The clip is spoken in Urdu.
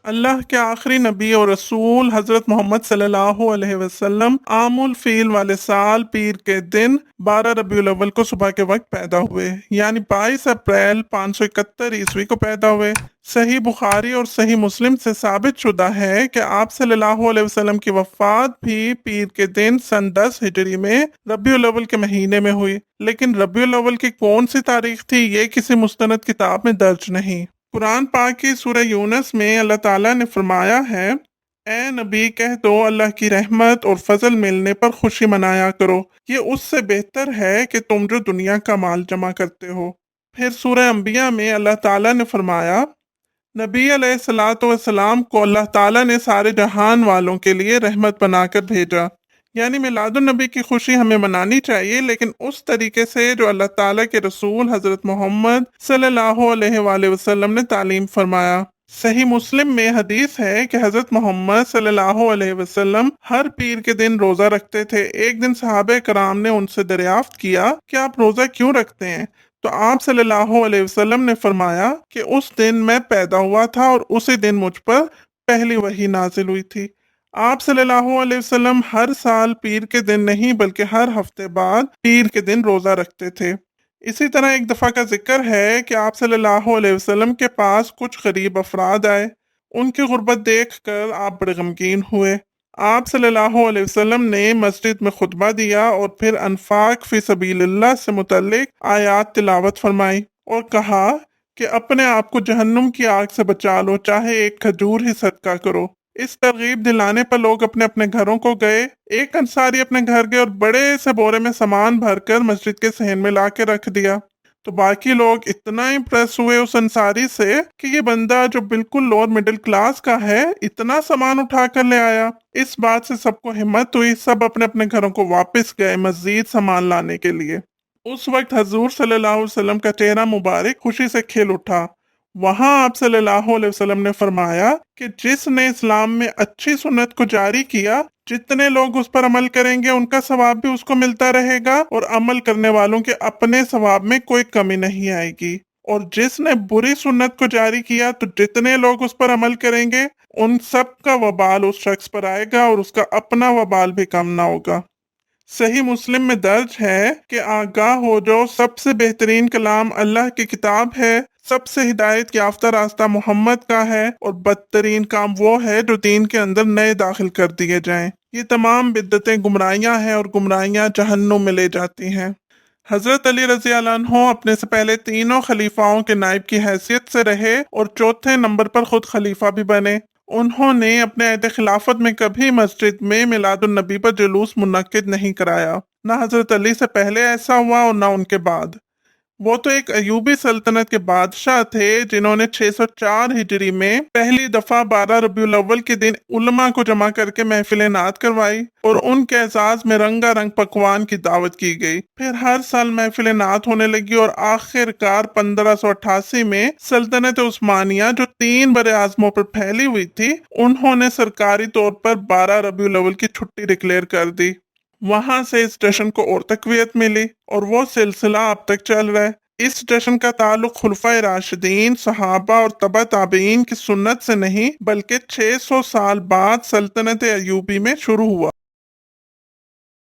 اللہ کے آخری نبی اور رسول حضرت محمد صلی اللہ علیہ وسلم عام الفیل والے سال پیر کے دن 12 ربیع الاول کو صبح کے وقت پیدا ہوئے، یعنی 22 اپریل 571 عیسوی کو پیدا ہوئے۔ صحیح بخاری اور صحیح مسلم سے ثابت شدہ ہے کہ آپ صلی اللہ علیہ وسلم کی وفات بھی پیر کے دن سن 10 ہجری میں ربیع الاول کے مہینے میں ہوئی، لیکن ربیع الاول کی کون سی تاریخ تھی یہ کسی مستند کتاب میں درج نہیں۔ قرآن پاک کی سورہ یونس میں اللہ تعالیٰ نے فرمایا ہے، اے نبی کہہ دو اللہ کی رحمت اور فضل ملنے پر خوشی منایا کرو، یہ اس سے بہتر ہے کہ تم جو دنیا کا مال جمع کرتے ہو۔ پھر سورہ انبیاء میں اللہ تعالیٰ نے فرمایا، نبی علیہ الصلاۃ والسلام کو اللہ تعالیٰ نے سارے جہان والوں کے لیے رحمت بنا کر بھیجا، یعنی میلاد النبی کی خوشی ہمیں منانی چاہیے، لیکن اس طریقے سے جو اللہ تعالیٰ کے رسول حضرت محمد صلی اللہ علیہ وآلہ وسلم نے تعلیم فرمایا۔ صحیح مسلم میں حدیث ہے کہ حضرت محمد صلی اللہ علیہ وسلم ہر پیر کے دن روزہ رکھتے تھے۔ ایک دن صحابہ کرام نے ان سے دریافت کیا کہ آپ روزہ کیوں رکھتے ہیں؟ تو آپ صلی اللہ علیہ وسلم نے فرمایا کہ اس دن میں پیدا ہوا تھا اور اسی دن مجھ پر پہلی وحی نازل ہوئی تھی۔ آپ صلی اللہ علیہ وسلم ہر سال پیر کے دن نہیں بلکہ ہر ہفتے بعد پیر کے دن روزہ رکھتے تھے۔ اسی طرح ایک دفعہ کا ذکر ہے کہ آپ صلی اللہ علیہ وسلم کے پاس کچھ غریب افراد آئے، ان کی غربت دیکھ کر آپ بڑے غمگین ہوئے۔ آپ صلی اللہ علیہ وسلم نے مسجد میں خطبہ دیا اور پھر انفاق فی سبیل اللہ سے متعلق آیات تلاوت فرمائی اور کہا کہ اپنے آپ کو جہنم کی آگ سے بچا لو، چاہے ایک کھجور ہی صدقہ کرو۔ اس ترغیب دلانے پر لوگ اپنے اپنے گھروں کو گئے۔ ایک انصاری اپنے گھر گئے اور بڑے سے بورے میں سامان بھر کر مسجد کے صحن میں لا کے رکھ دیا، تو باقی لوگ اتنا امپریس ہوئے اس انصاری سے کہ یہ بندہ جو بالکل لوور مڈل کلاس کا ہے اتنا سامان اٹھا کر لے آیا۔ اس بات سے سب کو ہمت ہوئی، سب اپنے اپنے گھروں کو واپس گئے مزید سامان لانے کے لیے۔ اس وقت حضور صلی اللہ علیہ وسلم کا چہرہ مبارک خوشی سے کھل اٹھا۔ وہاں آپ صلی اللہ علیہ وسلم نے فرمایا کہ جس نے اسلام میں اچھی سنت کو جاری کیا، جتنے لوگ اس پر عمل کریں گے ان کا ثواب بھی اس کو ملتا رہے گا اور عمل کرنے والوں کے اپنے ثواب میں کوئی کمی نہیں آئے گی، اور جس نے بری سنت کو جاری کیا تو جتنے لوگ اس پر عمل کریں گے ان سب کا وبال اس شخص پر آئے گا اور اس کا اپنا وبال بھی کم نہ ہوگا۔ صحیح مسلم میں درج ہے کہ آگاہ ہو جو سب سے بہترین کلام اللہ کی کتاب ہے، سب سے ہدایت یافتہ راستہ محمد کا ہے، اور بدترین کام وہ ہے جو دین کے اندر نئے داخل کر دیے جائیں۔ یہ تمام بدعتیں گمراہیاں ہیں اور گمراہیاں جہنم میں لے جاتی ہیں۔ حضرت علی رضی اللہ عنہ اپنے سے پہلے تینوں خلیفاؤں کے نائب کی حیثیت سے رہے اور چوتھے نمبر پر خود خلیفہ بھی بنے۔ انہوں نے اپنے عہد خلافت میں کبھی مسجد میں میلاد النبی پر جلوس منعقد نہیں کرایا، نہ حضرت علی سے پہلے ایسا ہوا اور نہ ان کے بعد۔ وہ تو ایک ایوبی سلطنت کے بادشاہ تھے جنہوں نے 604 ہجری میں پہلی دفعہ 12 ربیع الاول کے دن علماء کو جمع کر کے محفل نعت کروائی اور ان کے اعزاز میں رنگا رنگ پکوان کی دعوت کی گئی۔ پھر ہر سال محفل نعت ہونے لگی اور آخر کار 1588 میں سلطنت عثمانیہ جو 3 بر اعظموں پر پھیلی ہوئی تھی، انہوں نے سرکاری طور پر 12 ربیع الاول کی چھٹی ڈکلیئر کر دی۔ وہاں سے اس جشن کو اور تقویت ملی اور وہ سلسلہ اب تک چل رہا ہے۔ اس جشن کا تعلق خلفائے راشدین، صحابہ اور تبع تابعین کی سنت سے نہیں بلکہ 600 سال بعد سلطنت ایوبی میں شروع ہوا۔